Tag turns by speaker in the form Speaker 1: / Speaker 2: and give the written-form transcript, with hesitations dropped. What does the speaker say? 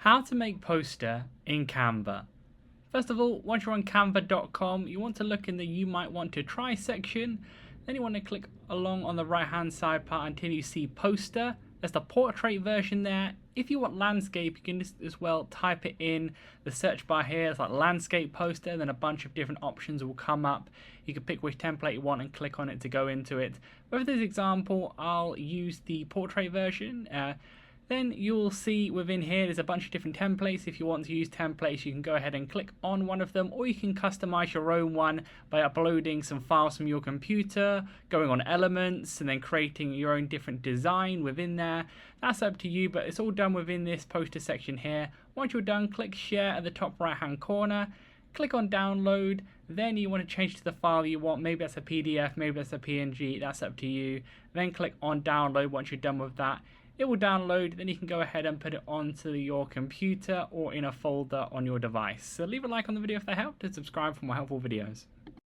Speaker 1: How to make poster in Canva. First of all, once you're on canva.com, you want to look in the you might want to try section. Then you want to click along on the right hand side part until you see poster. There's the portrait version there. If you want landscape, you can just as well type it in the search bar here. It's like landscape poster, then a bunch of different options will come up. You can pick which template you want and click on it to go into it. But for this example, I'll use the portrait version. Then you'll see within here there's a bunch of different templates. If you want to use templates, you can go ahead and click on one of them, or you can customize your own one by uploading some files from your computer, going on elements, and then creating your own different design within there. That's up to you, but it's all done within this poster section here. Once you're done, click share at the top right hand corner. Click on download, then you want to change to the file you want. Maybe that's a PDF, maybe that's a PNG, that's up to you. Then click on download. Once you're done with that, it will download, then you can go ahead and put it onto your computer or in a folder on your device. So leave a like on the video if that helped and subscribe for more helpful videos.